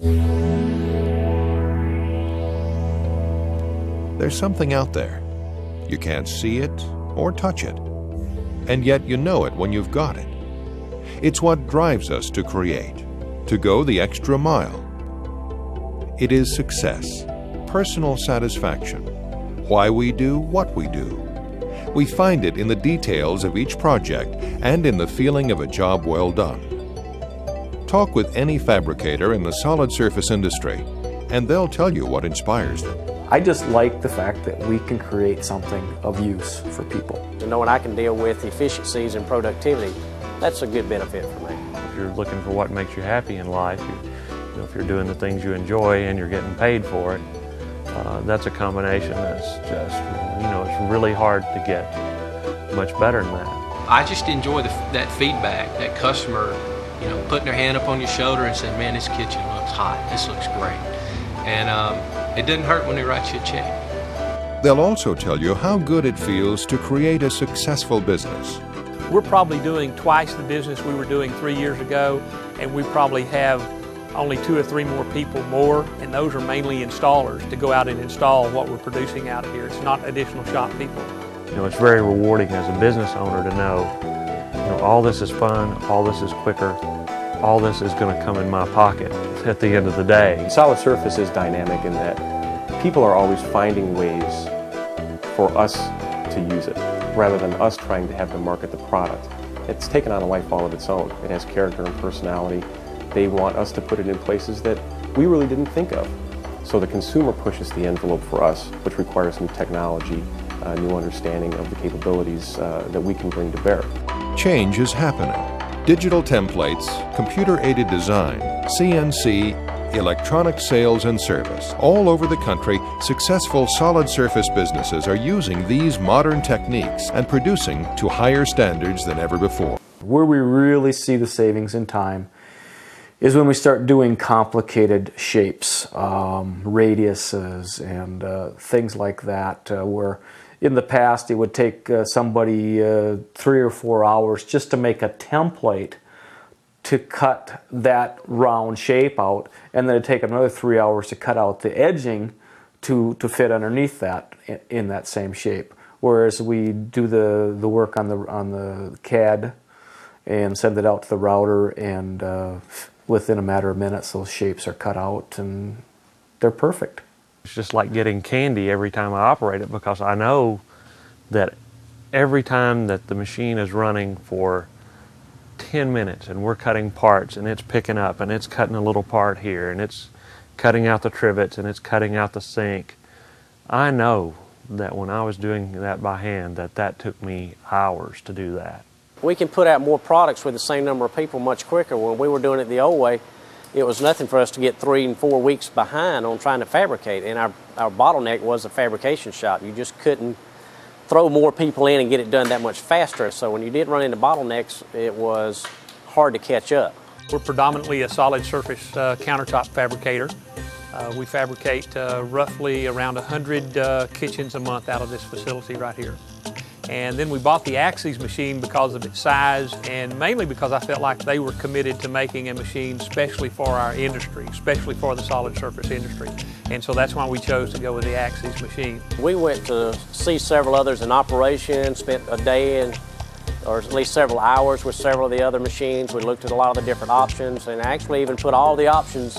There's something out there. You can't see it or touch it, and yet you know it when you've got it. It's what drives us to create, to go the extra mile. It is success, personal satisfaction, why we do what we do. We find it in the details of each project and in the feeling of a job well done. Talk with any fabricator in the solid surface industry, and they'll tell you what inspires them. I just like the fact that we can create something of use for people. Knowing I can deal with efficiencies and productivity, that's a good benefit for me. If you're looking for what makes you happy in life, if you're doing the things you enjoy and you're getting paid for it, that's a combination that's just, it's really hard to get much better than that. I just enjoy that feedback, that customer, putting their hand up on your shoulder and saying, man, this kitchen looks hot, this looks great. And it doesn't hurt when they write you a check. They'll also tell you how good it feels to create a successful business. We're probably doing twice the business we were doing 3 years ago, and we probably have only 2 or 3 more people more, and those are mainly installers to go out and install what we're producing out of here. It's not additional shop people. It's very rewarding as a business owner to know, all this is fun, all this is quicker, all this is going to come in my pocket at the end of the day. Solid surface is dynamic in that people are always finding ways for us to use it, rather than us trying to have to market the product. It's taken on a life all of its own. It has character and personality. They want us to put it in places that we really didn't think of. So the consumer pushes the envelope for us, which requires new technology, new understanding of the capabilities that we can bring to bear. Change is happening. Digital templates, computer-aided design, CNC, electronic sales and service. All over the country, successful solid surface businesses are using these modern techniques and producing to higher standards than ever before. Where we really see the savings in time is when we start doing complicated shapes, radiuses and things like that, where in the past it would take somebody 3 or 4 hours just to make a template to cut that round shape out, and then it'd take another 3 hours to cut out the edging to fit underneath that in that same shape. Whereas we do the work on the CAD and send it out to the router, and within a matter of minutes those shapes are cut out and they're perfect. It's just like getting candy every time I operate it, because I know that every time that the machine is running for 10 minutes and we're cutting parts and it's picking up and it's cutting a little part here and it's cutting out the trivets and it's cutting out the sink, I know that when I was doing that by hand that took me hours to do that. We can put out more products with the same number of people much quicker. When we were doing it the old way, it was nothing for us to get 3 and 4 weeks behind on trying to fabricate, and our bottleneck was the fabrication shop. You just couldn't throw more people in and get it done that much faster, so when you did run into bottlenecks, it was hard to catch up. We're predominantly a solid surface countertop fabricator. We fabricate roughly around 100 kitchens a month out of this facility right here. And then we bought the Axyz machine because of its size, and mainly because I felt like they were committed to making a machine specially for our industry, especially for the solid surface industry. And so that's why we chose to go with the Axyz machine. We went to see several others in operation, spent a day or at least several hours with several of the other machines. We looked at a lot of the different options and actually even put all the options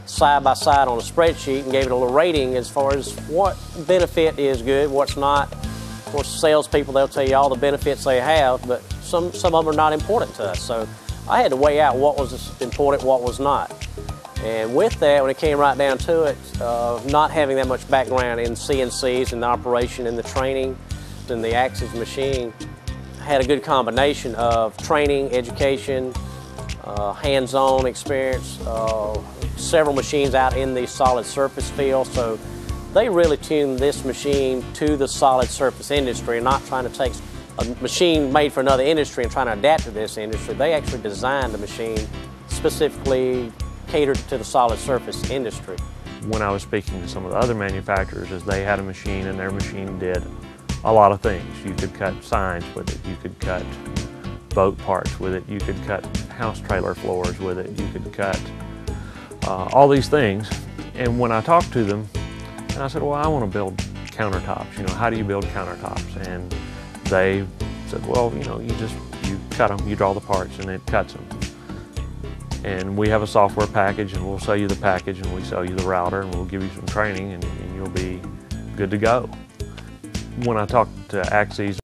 side by side on a spreadsheet and gave it a little rating as far as what benefit is good, what's not. Of course, salespeople, they'll tell you all the benefits they have, but some of them are not important to us. So I had to weigh out what was important, what was not. And with that, when it came right down to it, not having that much background in CNCs and the operation and the training in the Axyz machine, had a good combination of training, education, hands-on experience, several machines out in the solid surface field. So they really tuned this machine to the solid surface industry and not trying to take a machine made for another industry and trying to adapt to this industry. They actually designed the machine specifically catered to the solid surface industry. When I was speaking to some of the other manufacturers, is they had a machine and their machine did a lot of things. You could cut signs with it, you could cut boat parts with it, you could cut house trailer floors with it, you could cut all these things. And when I talked to them, and I said, well, I want to build countertops. You know, how do you build countertops? And they said, well, you know, you cut them, you draw the parts, and it cuts them. And we have a software package, and we'll sell you the package, and we sell you the router, and we'll give you some training, and you'll be good to go. When I talked to Axyz,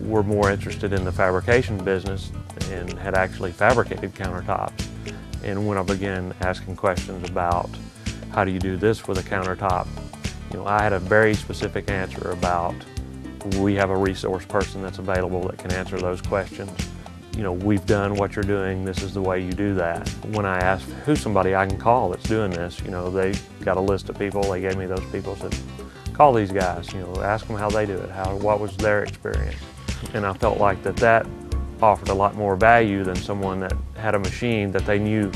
we're more interested in the fabrication business and had actually fabricated countertops. And when I began asking questions about how do you do this with a countertop, you know, I had a very specific answer about we have a resource person that's available that can answer those questions. You know, we've done what you're doing, this is the way you do that. When I asked who's somebody I can call that's doing this, you know, they got a list of people, they gave me those people, said, call these guys, you know, ask them how they do it, what was their experience. And I felt like that offered a lot more value than someone that had a machine that they knew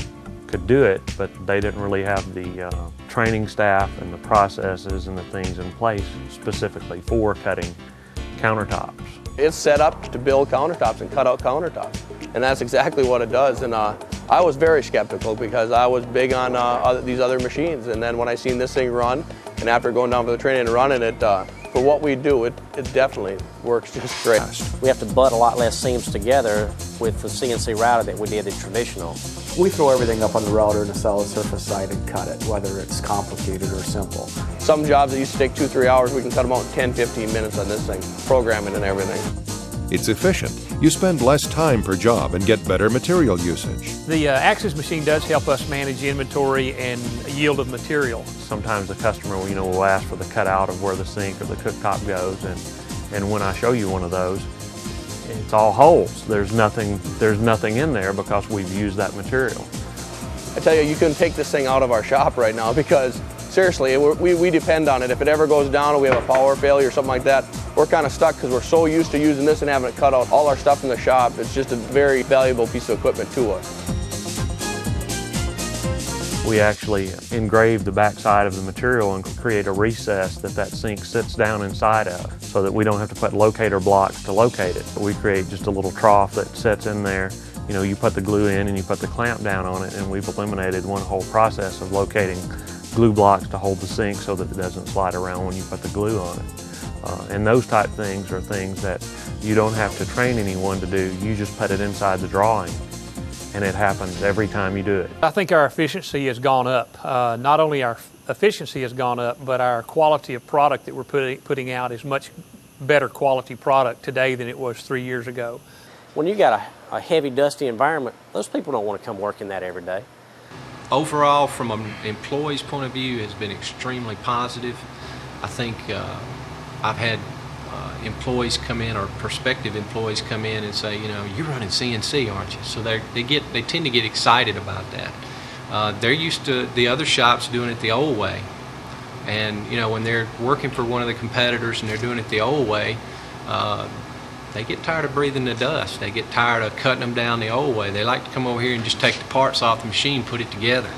could do it, but they didn't really have the training staff and the processes and the things in place specifically for cutting countertops. It's set up to build countertops and cut out countertops, and that's exactly what it does. And I was very skeptical because I was big on these other machines, and then when I seen this thing run, and after going down for the training and running it, for what we do, it definitely works just great. We have to butt a lot less seams together with the CNC router than we did the traditional. We throw everything up on the router and the solid surface side and cut it, whether it's complicated or simple. Some jobs that used to take 2-3 hours, we can cut them out in 10-15 minutes on this thing, programming and everything. It's efficient. You spend less time per job and get better material usage. The Axyz machine does help us manage inventory and yield of material. Sometimes the customer, you know, will ask for the cutout of where the sink or the cooktop goes, and when I show you one of those, it's all holes. There's nothing in there because we've used that material. I tell you, you couldn't take this thing out of our shop right now because seriously, we depend on it. If it ever goes down or we have a power failure or something like that, we're kind of stuck because we're so used to using this and having it cut out all our stuff in the shop. It's just a very valuable piece of equipment to us. We actually engrave the backside of the material and create a recess that sink sits down inside of so that we don't have to put locator blocks to locate it. We create just a little trough that sits in there. You know, you put the glue in and you put the clamp down on it, and we've eliminated one whole process of locating glue blocks to hold the sink so that it doesn't slide around when you put the glue on it. And those type things are things that you don't have to train anyone to do. You just put it inside the drawing, and it happens every time you do it. I think our efficiency has gone up. Not only our efficiency has gone up, but our quality of product that we're putting out is much better quality product today than it was 3 years ago. When you got a heavy, dusty environment, those people don't want to come work in that every day. Overall, from an employee's point of view, has been extremely positive. I think I've had employees come in, or prospective employees come in and say, you know, you're running CNC, aren't you? So they tend to get excited about that. They're used to the other shops doing it the old way, and you know, when they're working for one of the competitors and they're doing it the old way, they get tired of breathing the dust. They get tired of cutting them down the old way. They like to come over here and just take the parts off the machine, put it together.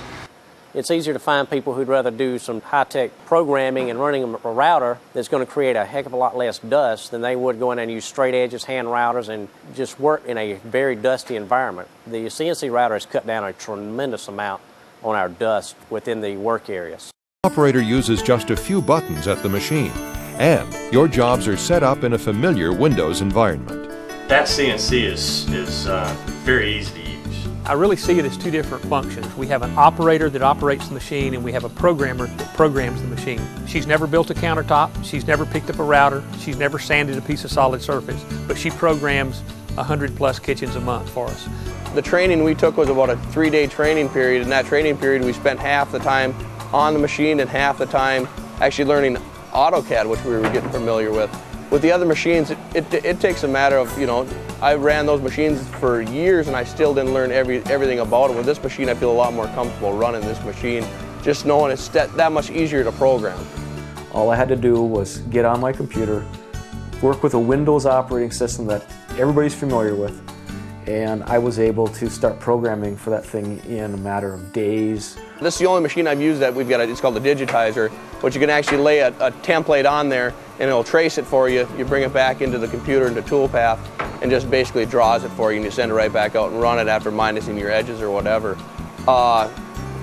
It's easier to find people who'd rather do some high-tech programming and running a router that's going to create a heck of a lot less dust than they would go in and use straight edges, hand routers, and just work in a very dusty environment. The CNC router has cut down a tremendous amount on our dust within the work areas. The operator uses just a few buttons at the machine, and your jobs are set up in a familiar Windows environment. That CNC is very easy to use. I really see it as two different functions. We have an operator that operates the machine, and we have a programmer that programs the machine. She's never built a countertop, she's never picked up a router, she's never sanded a piece of solid surface, but she programs 100+ kitchens a month for us. The training we took was about a 3-day training period. In that training period, we spent half the time on the machine and half the time actually learning AutoCAD, which we were getting familiar with. With the other machines, it takes a matter of, you know, I ran those machines for years and I still didn't learn everything about it. With this machine, I feel a lot more comfortable running this machine, just knowing it's that much easier to program. All I had to do was get on my computer, work with a Windows operating system that everybody's familiar with, and I was able to start programming for that thing in a matter of days. This is the only machine I've used that we've got, it's called the digitizer, which you can actually lay a template on there and it'll trace it for you. You bring it back into the computer, into Toolpath, and just basically draws it for you, and you send it right back out and run it after minusing your edges or whatever.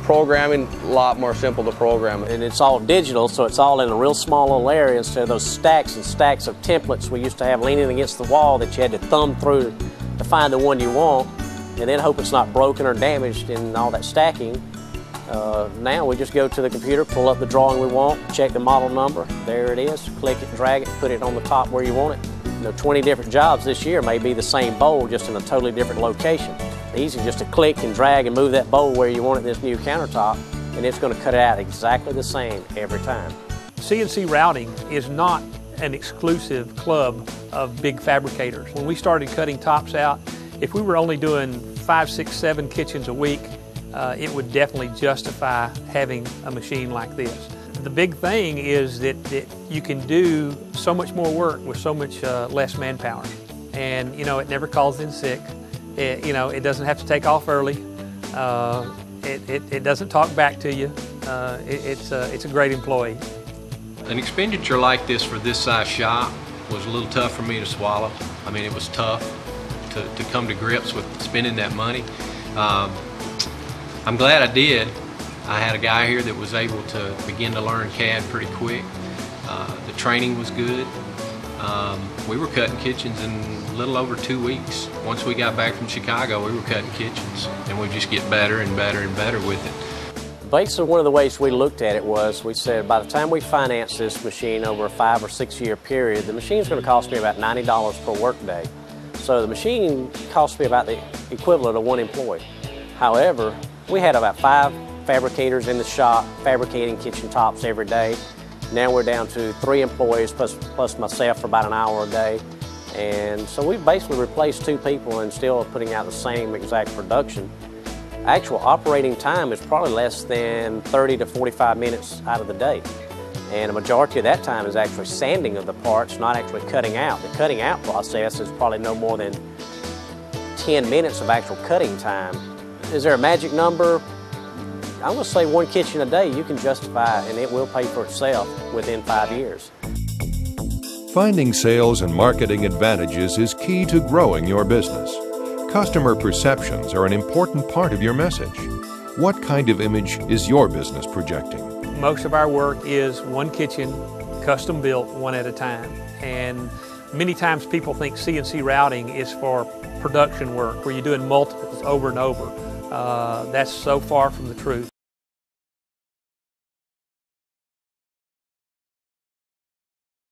programming, a lot more simple to program. And it's all digital, so it's all in a real small little area instead of those stacks and stacks of templates we used to have leaning against the wall that you had to thumb through to find the one you want, and then hope it's not broken or damaged in all that stacking. Now we just go to the computer, pull up the drawing we want, check the model number, there it is, click it, drag it, put it on the top where you want it. 20 different jobs this year may be the same bowl, just in a totally different location. Easy just to click and drag and move that bowl where you want it in this new countertop, and it's going to cut it out exactly the same every time. CNC routing is not an exclusive club of big fabricators. When we started cutting tops out, if we were only doing 5, 6, 7 kitchens a week, it would definitely justify having a machine like this. The big thing is that you can do so much more work with so much less manpower. And it never calls in sick. It doesn't have to take off early. It doesn't talk back to you. It's a great employee. An expenditure like this for this size shop was a little tough for me to swallow. I mean, it was tough to come to grips with spending that money. I'm glad I did. I had a guy here that was able to begin to learn CAD pretty quick. The training was good. We were cutting kitchens in a little over 2 weeks. Once we got back from Chicago, we were cutting kitchens, and we just get better and better and better with it. Basically, one of the ways we looked at it was, we said by the time we finance this machine over a 5 or 6 year period, the machine's going to cost me about $90 per workday. So the machine cost me about the equivalent of 1 employee. However, we had about 5 fabricators in the shop fabricating kitchen tops every day. Now we're down to 3 employees plus myself for about an hour a day. And so we basically replaced 2 people and still putting out the same exact production. Actual operating time is probably less than 30 to 45 minutes out of the day. And a majority of that time is actually sanding of the parts, not actually cutting out. The cutting out process is probably no more than 10 minutes of actual cutting time. Is there a magic number? I'm going to say 1 kitchen a day you can justify, and it will pay for itself within 5 years. Finding sales and marketing advantages is key to growing your business. Customer perceptions are an important part of your message. What kind of image is your business projecting? Most of our work is 1 kitchen, custom built, 1 at a time. And many times people think CNC routing is for production work, where you're doing multiples over and over. That's so far from the truth.